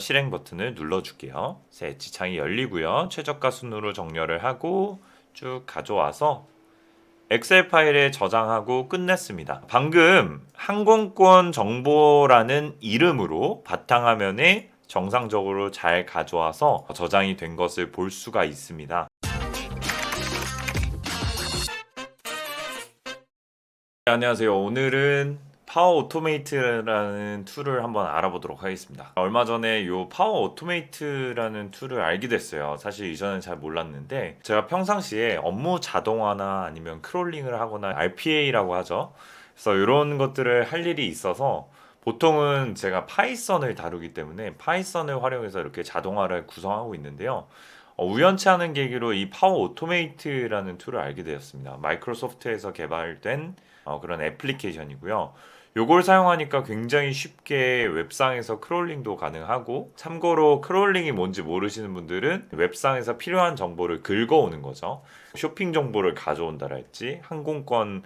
실행 버튼을 눌러줄게요. 새 엣지 창이 열리고요. 최저가 순으로 정렬을 하고 쭉 가져와서 엑셀 파일에 저장하고 끝냈습니다. 방금 항공권 정보라는 이름으로 바탕화면에 정상적으로 잘 가져와서 저장이 된 것을 볼 수가 있습니다. 네, 안녕하세요. 오늘은 파워 오토메이트라는 툴을 한번 알아보도록 하겠습니다. 얼마 전에 이 파워 오토메이트라는 툴을 알게 됐어요. 사실 이전엔 잘 몰랐는데 제가 평상시에 업무 자동화나 아니면 크롤링을 하거나 RPA라고 하죠. 그래서 이런 것들을 할 일이 있어서 보통은 제가 파이썬을 다루기 때문에 파이썬을 활용해서 이렇게 자동화를 구성하고 있는데요. 우연치 않은 계기로 이 파워 오토메이트라는 툴을 알게 되었습니다. 마이크로소프트에서 개발된 그런 애플리케이션이고요. 요걸 사용하니까 굉장히 쉽게 웹상에서 크롤링도 가능하고, 참고로 크롤링이 뭔지 모르시는 분들은 웹상에서 필요한 정보를 긁어오는 거죠. 쇼핑 정보를 가져온다랄지, 항공권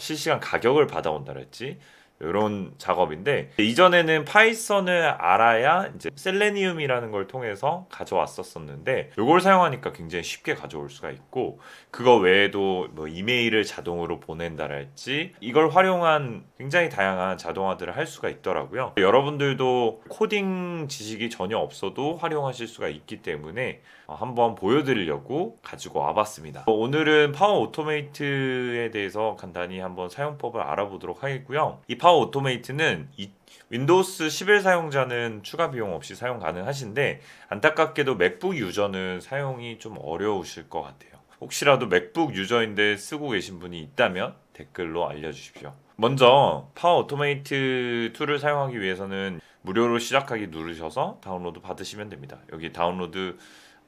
실시간 가격을 받아온다랄지, 이런 작업인데, 이전에는 파이썬을 알아야 이제 셀레니움이라는 걸 통해서 가져왔었었는데, 이걸 사용하니까 굉장히 쉽게 가져올 수가 있고, 그거 외에도 뭐 이메일을 자동으로 보낸다랄지, 이걸 활용한 굉장히 다양한 자동화들을 할 수가 있더라고요. 여러분들도 코딩 지식이 전혀 없어도 활용하실 수가 있기 때문에 한번 보여드리려고 가지고 와봤습니다. 오늘은 파워 오토메이트에 대해서 간단히 한번 사용법을 알아보도록 하겠고요. 이 파워 오토메이트는 윈도우스 11 사용자는 추가 비용 없이 사용 가능하신데, 안타깝게도 맥북 유저는 사용이 좀 어려우실 것 같아요. 혹시라도 맥북 유저인데 쓰고 계신 분이 있다면 댓글로 알려주십시오. 먼저 파워 오토메이트 툴을 사용하기 위해서는 무료로 시작하기 누르셔서 다운로드 받으시면 됩니다. 여기 다운로드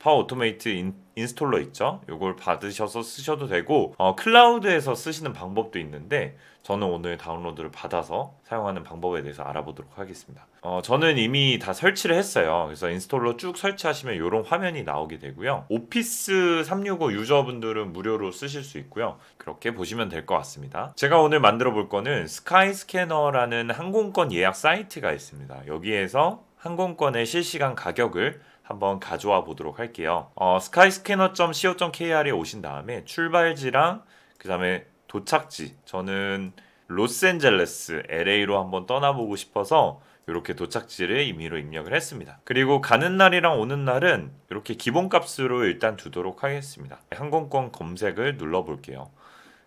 파워 오토메이트 인스톨러 있죠? 이걸 받으셔서 쓰셔도 되고, 클라우드에서 쓰시는 방법도 있는데, 저는 오늘 다운로드를 받아서 사용하는 방법에 대해서 알아보도록 하겠습니다. 저는 이미 다 설치를 했어요. 그래서 인스톨러 쭉 설치하시면 이런 화면이 나오게 되고요. 오피스 365 유저분들은 무료로 쓰실 수 있고요. 그렇게 보시면 될 것 같습니다. 제가 오늘 만들어 볼 거는 스카이스캐너라는 항공권 예약 사이트가 있습니다. 여기에서 항공권의 실시간 가격을 한번 가져와 보도록 할게요. skyscanner.co.kr에 오신 다음에 출발지랑 그 다음에 도착지, 저는 로스앤젤레스 LA로 한번 떠나보고 싶어서 이렇게 도착지를 임의로 입력을 했습니다. 그리고 가는 날이랑 오는 날은 이렇게 기본값으로 일단 두도록 하겠습니다. 항공권 검색을 눌러볼게요.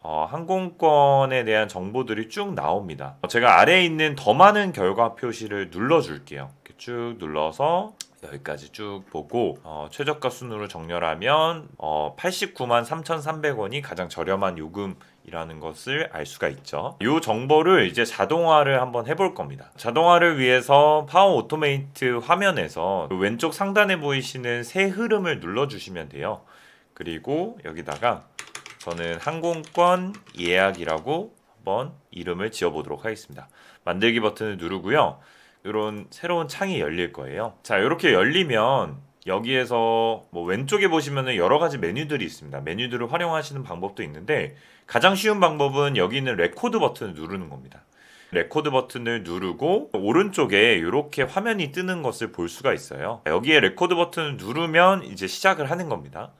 항공권에 대한 정보들이 쭉 나옵니다. 제가 아래에 있는 더 많은 결과 표시를 눌러줄게요. 이렇게 쭉 눌러서 여기까지 쭉 보고 최저가 순으로 정렬하면 89만 3,300원이 가장 저렴한 요금이라는 것을 알 수가 있죠. 이 정보를 이제 자동화를 한번 해볼 겁니다. 자동화를 위해서 파워 오토메이트 화면에서 왼쪽 상단에 보이시는 새 흐름을 눌러주시면 돼요. 그리고 여기다가 저는 항공권 예약이라고 한번 이름을 지어보도록 하겠습니다. 만들기 버튼을 누르고요. 이런 새로운 창이 열릴 거예요. 자, 이렇게 열리면 여기에서 뭐 왼쪽에 보시면은 여러 가지 메뉴들이 있습니다. 메뉴들을 활용하시는 방법도 있는데, 가장 쉬운 방법은 여기 있는 레코드 버튼을 누르는 겁니다. 레코드 버튼을 누르고 오른쪽에 이렇게 화면이 뜨는 것을 볼 수가 있어요. 여기에 레코드 버튼을 누르면 이제 시작을 하는 겁니다.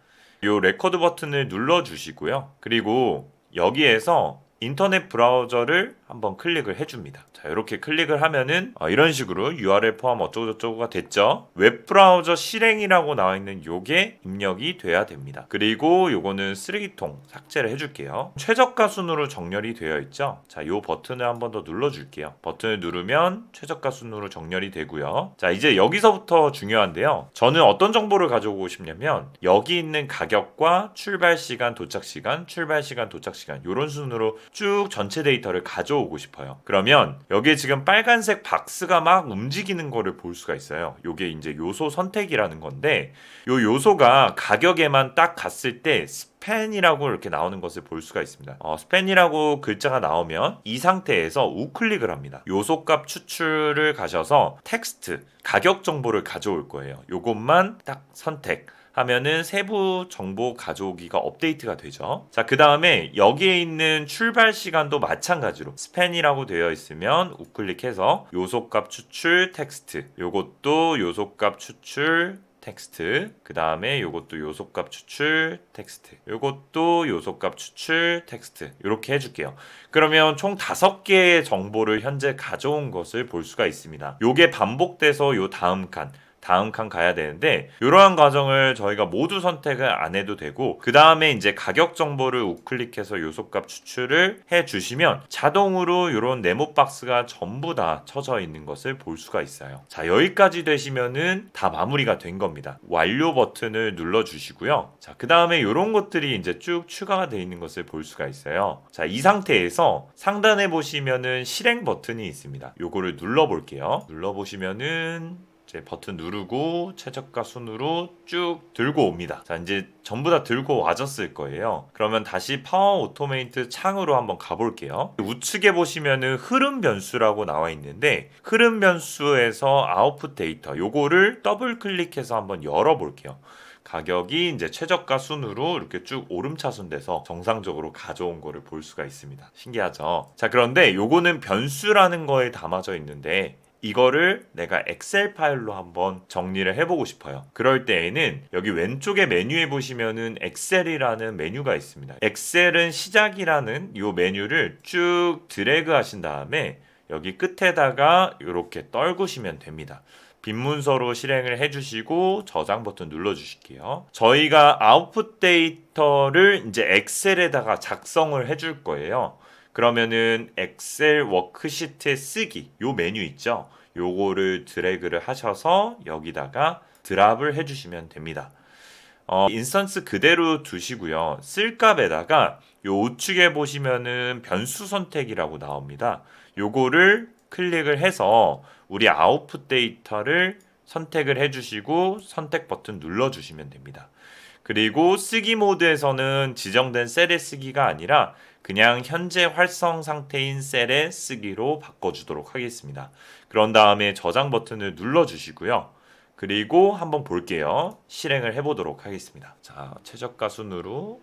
이 레코드 버튼을 눌러 주시고요. 그리고 여기에서 인터넷 브라우저를 한번 클릭을 해줍니다. 자, 이렇게 클릭을 하면은 이런 식으로 URL 포함 어쩌고저쩌고가 됐죠. 웹 브라우저 실행이라고 나와 있는 요게 입력이 돼야 됩니다. 그리고 요거는 쓰레기통 삭제를 해줄게요. 최저가 순으로 정렬이 되어 있죠. 자, 요 버튼을 한번 더 눌러줄게요. 버튼을 누르면 최저가 순으로 정렬이 되고요. 자, 이제 여기서부터 중요한데요. 저는 어떤 정보를 가져오고 싶냐면, 여기 있는 가격과 출발 시간, 도착 시간, 출발 시간, 도착 시간, 요런 순으로 쭉 전체 데이터를 가져오고 싶어요. 그러면 여기에 지금 빨간색 박스가 막 움직이는 거를 볼 수가 있어요. 요게 이제 요소 선택이라는 건데, 요 요소가 가격에만 딱 갔을 때 스팬이라고 이렇게 나오는 것을 볼 수가 있습니다. 스팬이라고 글자가 나오면 이 상태에서 우클릭을 합니다. 요소값 추출을 가셔서 텍스트, 가격 정보를 가져올 거예요. 요것만 딱 선택하면은 세부 정보 가져오기가 업데이트가 되죠. 자, 그 다음에 여기에 있는 출발 시간도 마찬가지로 스팬이라고 되어 있으면 우클릭해서 요소값 추출 텍스트, 요것도 요소값 추출 텍스트, 그 다음에 요것도 요소값 추출 텍스트, 요것도 요소값 추출 텍스트, 이렇게 해줄게요. 그러면 총 5개의 정보를 현재 가져온 것을 볼 수가 있습니다. 요게 반복돼서 요 다음 칸 가야 되는데, 이러한 과정을 저희가 모두 선택을 안 해도 되고, 그 다음에 이제 가격 정보를 우클릭해서 요소값 추출을 해 주시면 자동으로 이런 네모 박스가 전부 다 쳐져 있는 것을 볼 수가 있어요. 자, 여기까지 되시면은 다 마무리가 된 겁니다. 완료 버튼을 눌러 주시고요. 자, 그 다음에 이런 것들이 이제 쭉 추가가 되어 있는 것을 볼 수가 있어요. 자, 이 상태에서 상단에 보시면은 실행 버튼이 있습니다. 요거를 눌러 볼게요. 눌러 보시면은 이제 버튼 누르고 최저가 순으로 쭉 들고 옵니다. 자, 이제 전부 다 들고 와졌을 거예요. 그러면 다시 파워 오토메이트 창으로 한번 가볼게요. 우측에 보시면은 흐름 변수라고 나와 있는데, 흐름 변수에서 아웃풋 데이터 요거를 더블 클릭해서 한번 열어볼게요. 가격이 이제 최저가 순으로 이렇게 쭉 오름차순돼서 정상적으로 가져온 거를 볼 수가 있습니다. 신기하죠? 자, 그런데 요거는 변수라는 거에 담아져 있는데, 이거를 내가 엑셀 파일로 한번 정리를 해보고 싶어요. 그럴 때에는 여기 왼쪽에 메뉴에 보시면은 엑셀이라는 메뉴가 있습니다. 엑셀은 시작이라는 이 메뉴를 쭉 드래그 하신 다음에 여기 끝에다가 이렇게 떨구시면 됩니다. 빈 문서로 실행을 해주시고 저장 버튼 눌러주실게요. 저희가 아웃풋 데이터를 이제 엑셀에다가 작성을 해줄 거예요. 그러면은 엑셀 워크시트에 쓰기 요 메뉴 있죠? 요거를 드래그를 하셔서 여기다가 드랍을 해주시면 됩니다. 인스턴스 그대로 두시고요. 쓸 값에다가 요 우측에 보시면은 변수 선택이라고 나옵니다. 요거를 클릭을 해서 우리 아웃풋 데이터를 선택을 해주시고 선택 버튼 눌러주시면 됩니다. 그리고 쓰기 모드에서는 지정된 셀에 쓰기가 아니라 그냥 현재 활성 상태인 셀에 쓰기로 바꿔주도록 하겠습니다. 그런 다음에 저장 버튼을 눌러주시고요. 그리고 한번 볼게요. 실행을 해보도록 하겠습니다. 자, 최저가 순으로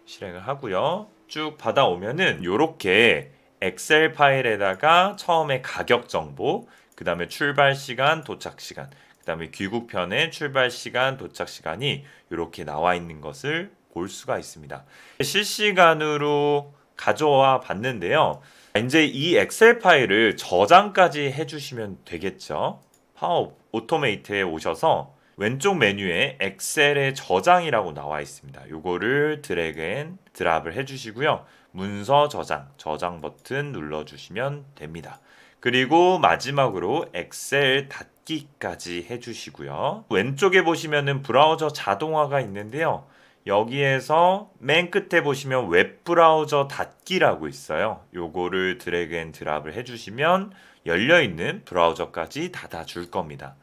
실행을 하고요. 쭉 받아오면은 이렇게 엑셀 파일에다가 처음에 가격 정보, 그 다음에 출발 시간, 도착 시간, 그 다음에 귀국편의 출발 시간, 도착 시간이 이렇게 나와 있는 것을 볼 수가 있습니다. 실시간으로 가져와 봤는데요. 이제 이 엑셀 파일을 저장까지 해주시면 되겠죠. 파워 오토메이트에 오셔서 왼쪽 메뉴에 엑셀의 저장이라고 나와 있습니다. 요거를 드래그 앤 드랍을 해주시고요. 문서 저장 버튼 눌러주시면 됩니다. 그리고 마지막으로 엑셀 닫기까지 해주시고요. 왼쪽에 보시면은 브라우저 자동화가 있는데요. 여기에서 맨 끝에 보시면 웹브라우저 닫기라고 있어요. 요거를 드래그 앤 드랍을 해주시면 열려있는 브라우저까지 닫아줄 겁니다.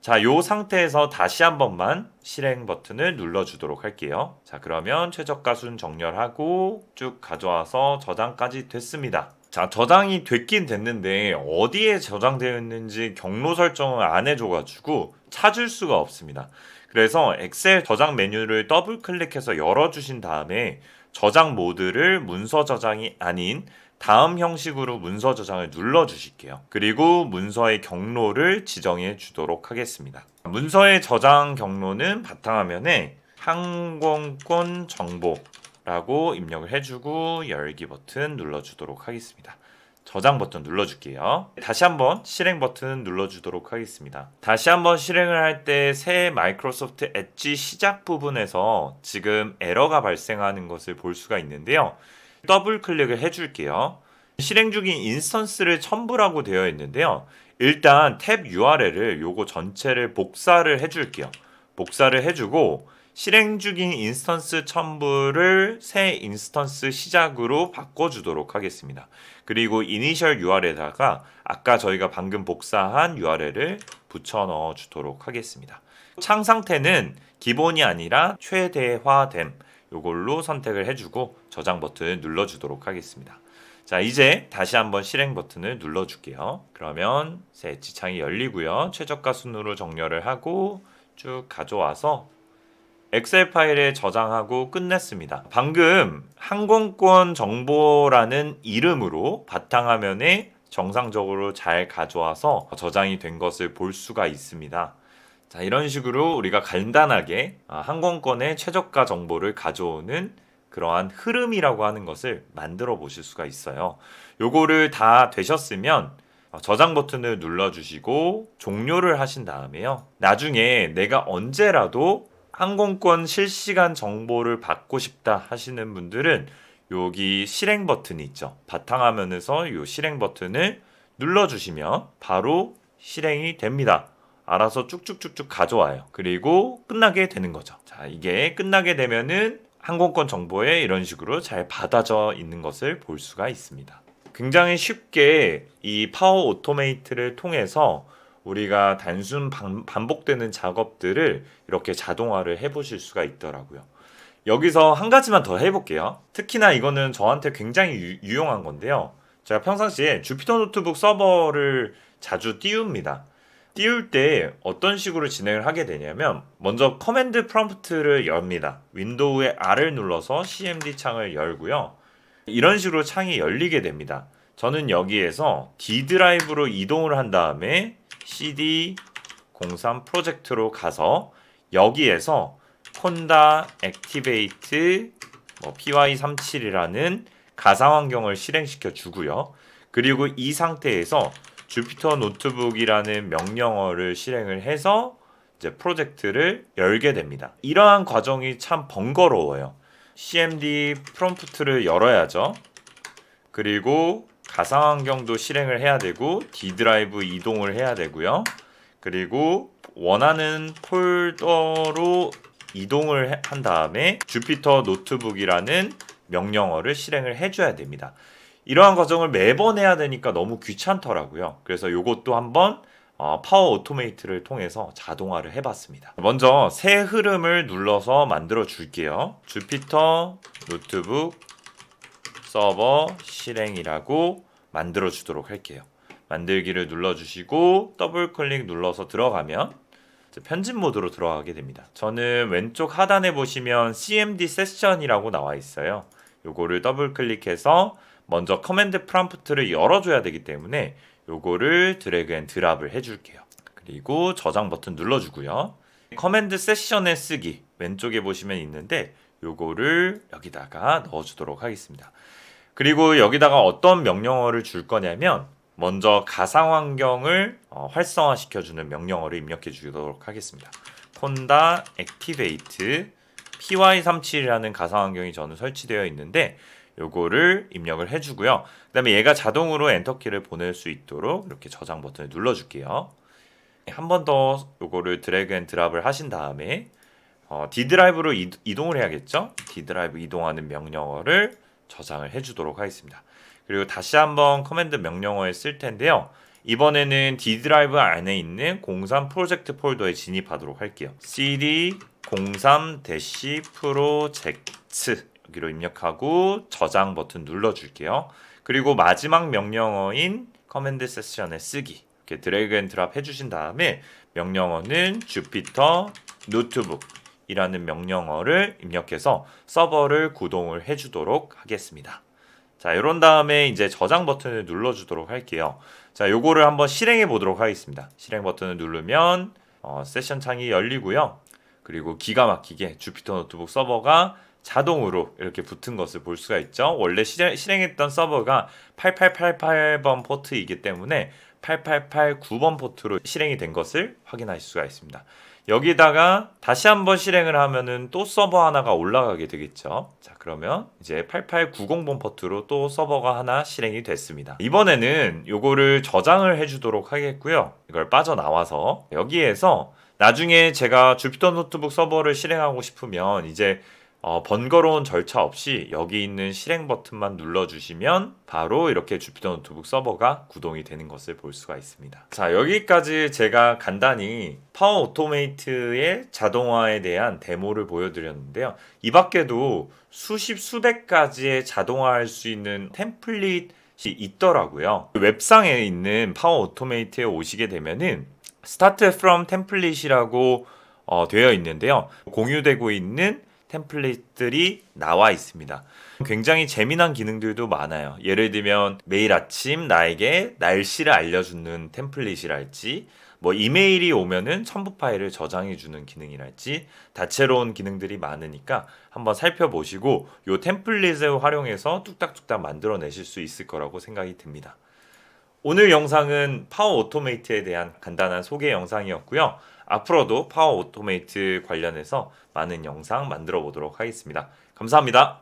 자, 요 상태에서 다시 한 번만 실행 버튼을 눌러주도록 할게요. 자, 그러면 최저가 순 정렬하고 쭉 가져와서 저장까지 됐습니다. 자, 저장이 됐긴 됐는데 어디에 저장되어 있는지 경로 설정을 안 해줘가지고 찾을 수가 없습니다. 그래서 엑셀 저장 메뉴를 더블 클릭해서 열어주신 다음에 저장 모드를 문서 저장이 아닌 다음 형식으로 문서 저장을 눌러주실게요. 그리고 문서의 경로를 지정해 주도록 하겠습니다. 문서의 저장 경로는 바탕화면에 항공권 정보라고 입력을 해주고 열기 버튼 눌러주도록 하겠습니다. 저장 버튼 눌러줄게요. 다시 한번 실행 버튼 눌러주도록 하겠습니다. 다시 한번 실행을 할 때 새 마이크로소프트 엣지 시작 부분에서 지금 에러가 발생하는 것을 볼 수가 있는데요. 더블 클릭을 해줄게요. 실행 중인 인스턴스를 첨부라고 되어 있는데요. 일단 탭 URL을 요거 전체를 복사를 해줄게요. 복사를 해주고 실행 중인 인스턴스 첨부를 새 인스턴스 시작으로 바꿔주도록 하겠습니다. 그리고 이니셜 URL에다가 아까 저희가 방금 복사한 URL을 붙여 넣어 주도록 하겠습니다. 창 상태는 기본이 아니라 최대화됨 이걸로 선택을 해주고 저장 버튼을 눌러주도록 하겠습니다. 자, 이제 다시 한번 실행 버튼을 눌러줄게요. 그러면 새 엣지 창이 열리고요. 최저가 순으로 정렬을 하고 쭉 가져와서 엑셀 파일에 저장하고 끝냈습니다. 방금 항공권 정보라는 이름으로 바탕화면에 정상적으로 잘 가져와서 저장이 된 것을 볼 수가 있습니다. 자, 이런 식으로 우리가 간단하게 항공권의 최저가 정보를 가져오는 그러한 흐름이라고 하는 것을 만들어 보실 수가 있어요. 요거를 다 되셨으면 저장 버튼을 눌러주시고 종료를 하신 다음에요. 나중에 내가 언제라도 항공권 실시간 정보를 받고 싶다 하시는 분들은 여기 실행 버튼이 있죠. 바탕화면에서 이 실행 버튼을 눌러주시면 바로 실행이 됩니다. 알아서 쭉쭉쭉쭉 가져와요. 그리고 끝나게 되는 거죠. 자, 이게 끝나게 되면은 항공권 정보에 이런 식으로 잘 받아져 있는 것을 볼 수가 있습니다. 굉장히 쉽게 이 파워 오토메이트를 통해서 우리가 단순 반복되는 작업들을 이렇게 자동화를 해보실 수가 있더라고요. 여기서 한 가지만 더 해볼게요. 특히나 이거는 저한테 굉장히 유용한 건데요. 제가 평상시에 주피터 노트북 서버를 자주 띄웁니다. 띄울 때 어떤 식으로 진행을 하게 되냐면 먼저 커맨드 프롬프트를 엽니다. 윈도우의 R을 눌러서 CMD 창을 열고요. 이런 식으로 창이 열리게 됩니다. 저는 여기에서 D 드라이브로 이동을 한 다음에 CD03 프로젝트로 가서 여기에서 콘다 액티베이트 py37이라는 가상 환경을 실행시켜 주고요. 그리고 이 상태에서 주피터 노트북이라는 명령어를 실행을 해서 이제 프로젝트를 열게 됩니다. 이러한 과정이 참 번거로워요. CMD 프롬프트를 열어야죠. 그리고 가상 환경도 실행을 해야 되고 D 드라이브 이동을 해야 되고요. 그리고 원하는 폴더로 이동을 한 다음에 주피터 노트북이라는 명령어를 실행을 해줘야 됩니다. 이러한 과정을 매번 해야 되니까 너무 귀찮더라고요. 그래서 이것도 한번 파워 오토메이트를 통해서 자동화를 해봤습니다. 먼저 새 흐름을 눌러서 만들어 줄게요. 주피터 노트북 서버 실행이라고 만들어 주도록 할게요. 만들기를 눌러주시고 더블 클릭 눌러서 들어가면 편집 모드로 들어가게 됩니다. 저는 왼쪽 하단에 보시면 CMD 세션이라고 나와 있어요. 요거를 더블 클릭해서 먼저 커맨드 프롬프트를 열어줘야 되기 때문에 요거를 드래그 앤 드랍을 해줄게요. 그리고 저장 버튼 눌러주고요. 커맨드 세션에 쓰기 왼쪽에 보시면 있는데 요거를 여기다가 넣어주도록 하겠습니다. 그리고 여기다가 어떤 명령어를 줄 거냐면 먼저 가상 환경을 활성화시켜주는 명령어를 입력해 주도록 하겠습니다. 콘다 액티베이트 py37이라는 가상 환경이 저는 설치되어 있는데 요거를 입력을 해주고요. 그 다음에 얘가 자동으로 엔터키를 보낼 수 있도록 이렇게 저장 버튼을 눌러줄게요. 한 번 더 요거를 드래그 앤 드랍을 하신 다음에 D 드라이브로 이동을 해야겠죠? D 드라이브 이동하는 명령어를 저장을 해주도록 하겠습니다. 그리고 다시 한번 커맨드 명령어에 쓸 텐데요. 이번에는 D 드라이브 안에 있는 03 프로젝트 폴더에 진입하도록 할게요. cd03-project 여기로 입력하고 저장 버튼 눌러줄게요. 그리고 마지막 명령어인 커맨드 세션에 쓰기 이렇게 드래그 앤 드랍 해주신 다음에 명령어는 주피터 노트북 이라는 명령어를 입력해서 서버를 구동을 해주도록 하겠습니다. 자, 이런 다음에 이제 저장 버튼을 눌러주도록 할게요. 자, 요거를 한번 실행해 보도록 하겠습니다. 실행 버튼을 누르면 세션 창이 열리고요. 그리고 기가 막히게 주피터 노트북 서버가 자동으로 이렇게 붙은 것을 볼 수가 있죠. 원래 실행했던 서버가 8888번 포트이기 때문에 8889번 포트로 실행이 된 것을 확인하실 수가 있습니다. 여기다가 다시 한번 실행을 하면은 또 서버 하나가 올라가게 되겠죠. 자, 그러면 이제 8890번 포트로 또 서버가 하나 실행이 됐습니다. 이번에는 요거를 저장을 해주도록 하겠고요. 이걸 빠져나와서 여기에서 나중에 제가 주피터 노트북 서버를 실행하고 싶으면 이제 번거로운 절차 없이 여기 있는 실행 버튼만 눌러주시면 바로 이렇게 주피터 노트북 서버가 구동이 되는 것을 볼 수가 있습니다. 자, 여기까지 제가 간단히 파워 오토메이트의 자동화에 대한 데모를 보여드렸는데요. 이 밖에도 수십 수백 가지의 자동화할 수 있는 템플릿이 있더라고요. 웹상에 있는 파워 오토메이트에 오시게 되면은 Start from Template이라고 되어 있는데요. 공유되고 있는 템플릿들이 나와 있습니다. 굉장히 재미난 기능들도 많아요. 예를 들면 매일 아침 나에게 날씨를 알려주는 템플릿이랄지, 뭐 이메일이 오면은 첨부 파일을 저장해주는 기능이랄지 다채로운 기능들이 많으니까 한번 살펴보시고 이 템플릿을 활용해서 뚝딱뚝딱 만들어내실 수 있을 거라고 생각이 듭니다. 오늘 영상은 파워 오토메이트에 대한 간단한 소개 영상이었고요. 앞으로도 파워 오토메이트 관련해서 많은 영상 만들어 보도록 하겠습니다. 감사합니다.